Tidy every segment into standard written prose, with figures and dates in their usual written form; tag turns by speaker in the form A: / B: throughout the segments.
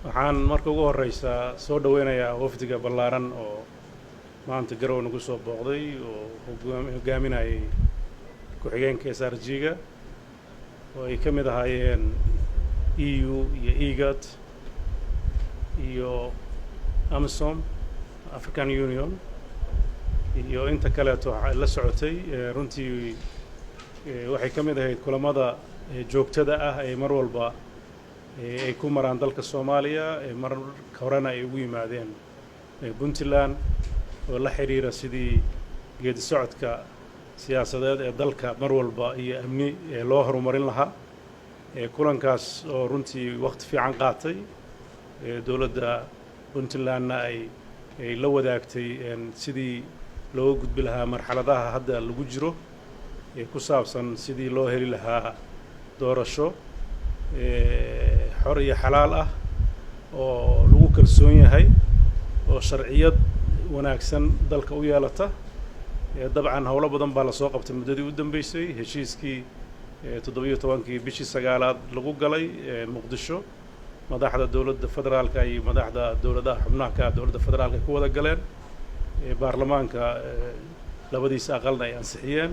A: waxaan marka ugu horeysa soo dhaweynayaa wafdiga ballaaran oo maanta Garoowe nagu soo booqday oo hoggaaminayay ku-xigeenka SRG-ga oo ay ka mid ahaayeen EU iyo IGAD iyo AMISOM African Union iyo inta kaleeto la socotay runtii waxay ka mid ahayd kulamada joogtada ah ee mar walba ay ku maraan dalka Soomaaliya mar horena ay ugu yimaadeen Puntland oo la xiriira sidii geedi socodka siyaasadeed ee dalka mar walba iyo amni loo horumarin lahaa kulankaas oo runtii waqti fiican qaatay dowladda Puntlandna ay la wadaagtay sidii loo gudbi lahaa marxaladaha hadda lagu jiro ku saabsan sidii loo heli lahaa doorasho xor iyo xalaal ah oo lagu kalsoon yahay oo sharciyad wanaagsan dalka u yeelata dabcan hawlo badan baa la soo qabtay muddadii u dambeysay heshiiskii 17 bishii 9aad lagu galay Muqdisho madaxda dowladda federaalka iyo madaxda dowladaha xubnaha ka dowladda federaalka ku wada galeen baarlamaanka labadiisa aqalna ay ansixiyeen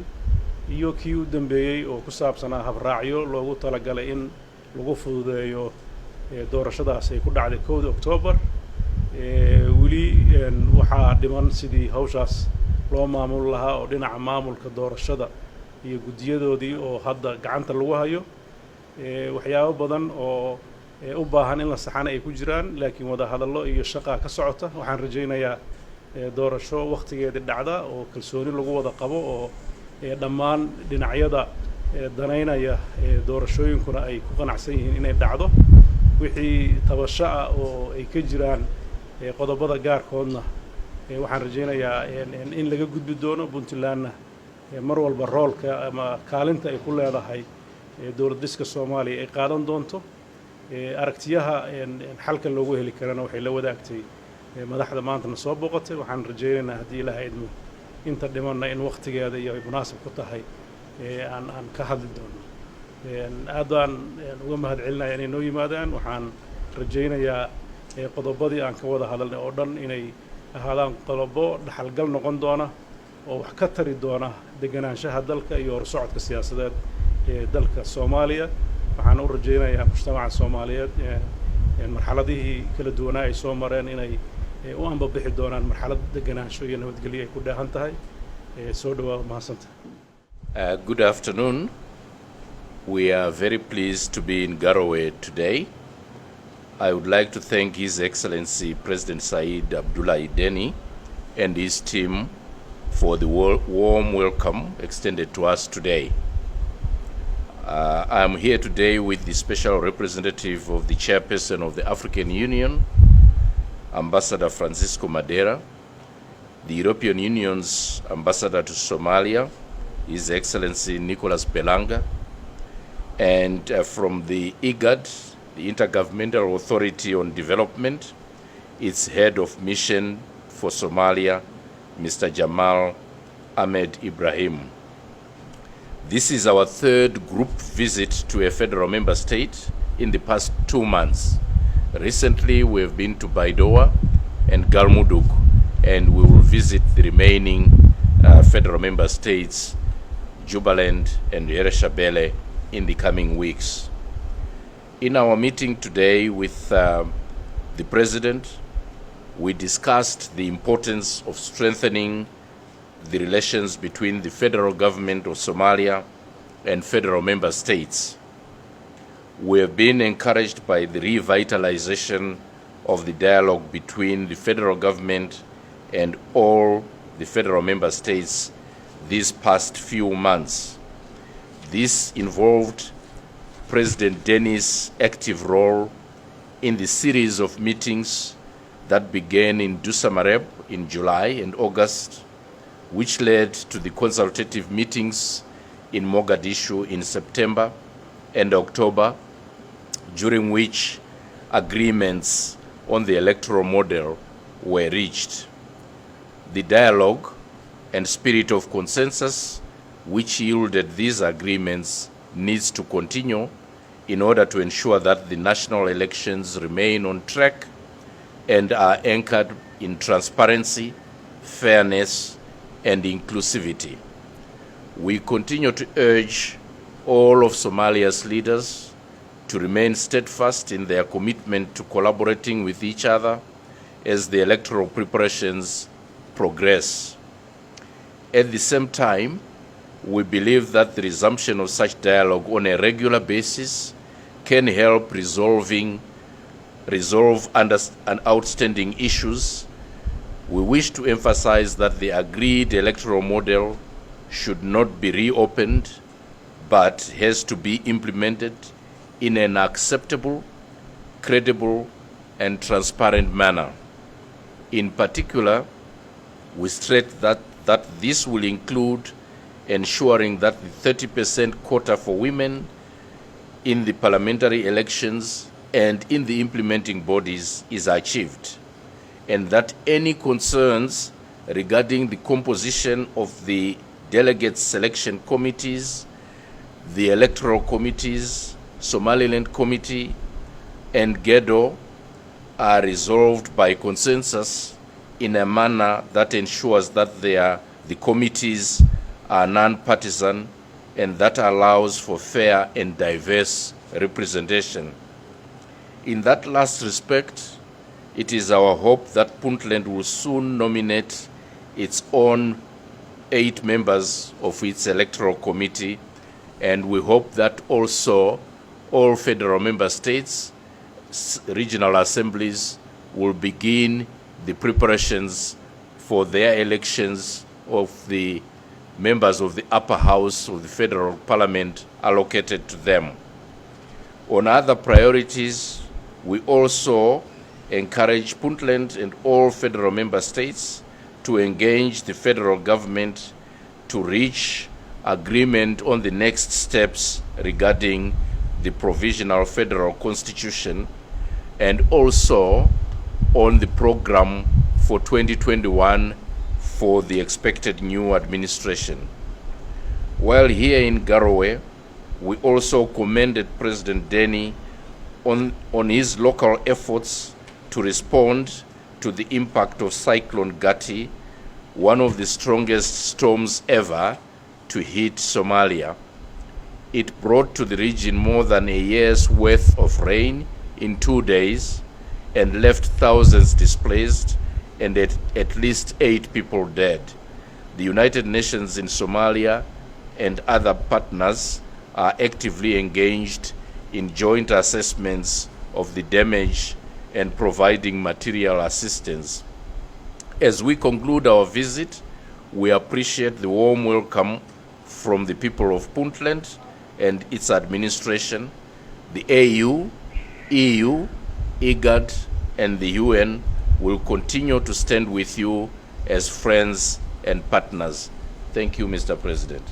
A: iyo kii u dambeeyay oo ku saabsanaa habraacyo loogu talagalay in lagu fududeeyo doorashadaas ay ku dhacday 1 October wili waxaa dhiman sidii hawshaas loo maamul lahaa oo dhinaca maamulka doorashada iyo gudiyadoodii oo hadda gacanta lagu hayo waxyaabo badan oo u baahan in la saxan ay ku jiraan laakiin wada hadallo iyo shaqo ka socota waxaan rajaynayaa doorasho waqtigeedii dhacda oo kalsooni lagu wada qabo oo dhammaan dhinacyada danaynaya doorashooyinkuna ay ku qanacsan yihiin inay dhacdo wixii tabasho ah oo ay ka jiraan qodobada gaarkoodna waxaan rajaynayaa in laga gudbi doono Puntlandna mar walba roolka ama kaalinta ay ku leedahay dowladda dhiska Soomaaliya ay qaadan doonto aragtiyaha xalka loogu heli karana waxay la wadaagtay madaxda maanta soo booqatay waxaan rajaynaynaa haddii Ilaahay idmo inta dhimanna in waqtigeeda iyo ay munaasib ku tahay aan ka hadli doono aadaan uga mahadcelinayaa inay noo yimaadaan waxaan rajaynayaa qodobadii aan ka wada hadalnay oo dhan inay ahaadaan qodobo dhaxalgal noqon doona oo wax ka tari doona deganaanshaha dalka iyo horsocodka siyaasadeed ee dalka Soomaaliya waxaan u rajaynayaa mujtamaca Soomaaliyeed marxaladihii kala duwanaa ay soo mareen inay u anbabixi doonaan marxalad deganaansho iyo nabadgelyo ay ku dheehan tahay soo dhawaad mahadsantahay.
B: Good afternoon. We are very pleased to be in Garoowe today. I would like to thank His Excellency President Saciid Deni and his team for the warm welcome extended to us today. I am here today with the special representative of the chairperson of the African Union, Ambassador Francisco Madera, the European Union's ambassador to Somalia, His Excellency Nicholas Belanga, and from the IGAD, the Intergovernmental Authority on Development, its head of mission for Somalia, Mr. Jamal Ahmed Ibrahim. This is our third group visit to a federal member state in the past 2 months. Recently, we have been to Baidoa and Galmudug, and we will visit the remaining federal member states, Jubaland and Ereshabele, in the coming weeks. In our meeting today with the President, we discussed the importance of strengthening the relations between the federal government of Somalia and federal member states. We have been encouraged by the revitalization of the dialogue between the federal government and all the federal member states these past few months. This involved President Deni's active role in the series of meetings that began in Dusamareb in July and August, which led to the consultative meetings in Mogadishu in September and October, during which agreements on the electoral model were reached. The dialogue and spirit of consensus which yielded these agreements needs to continue in order to ensure that the national elections remain on track and are anchored in transparency, fairness, and inclusivity. We continue to urge all of Somalia's leaders to remain steadfast in their commitment to collaborating with each other as the electoral preparations progress. At the same time, we believe that the resumption of such dialogue on a regular basis can help resolve outstanding issues. We wish to emphasize that the agreed electoral model should not be reopened, but has to be implemented in an acceptable, credible, and transparent manner. In particular, we stress that this will include ensuring that the 30% quota for women in the parliamentary elections and in the implementing bodies is achieved, and that any concerns regarding the composition of the delegate selection committees, the electoral committees, Somaliland Committee, and GEDO are resolved by consensus in a manner that ensures that the committees are non-partisan and that allows for fair and diverse representation. In that last respect, it is our hope that Puntland will soon nominate its own 8 members of its electoral committee, and we hope that also all federal member states, regional assemblies will begin the preparations for their elections of the members of the upper house of the federal parliament allocated to them. On other priorities, we also encourage Puntland and all federal member states to engage the federal government to reach agreement on the next steps regarding the provisional federal constitution and also on the program for 2021 for the expected new administration. While here in Garoowe, we also commended President Deni on his local efforts to respond to the impact of Cyclone Gati, one of the strongest storms ever to hit Somalia. It brought to the region more than a year's worth of rain in 2 days and left thousands displaced and at least 8 people dead. The United Nations in Somalia and other partners are actively engaged in joint assessments of the damage and providing material assistance. As we conclude our visit, we appreciate the warm welcome from the people of Puntland and its administration. The AU, EU, IGAD, and the UN will continue to stand with you as friends and partners. Thank you, Mr. President.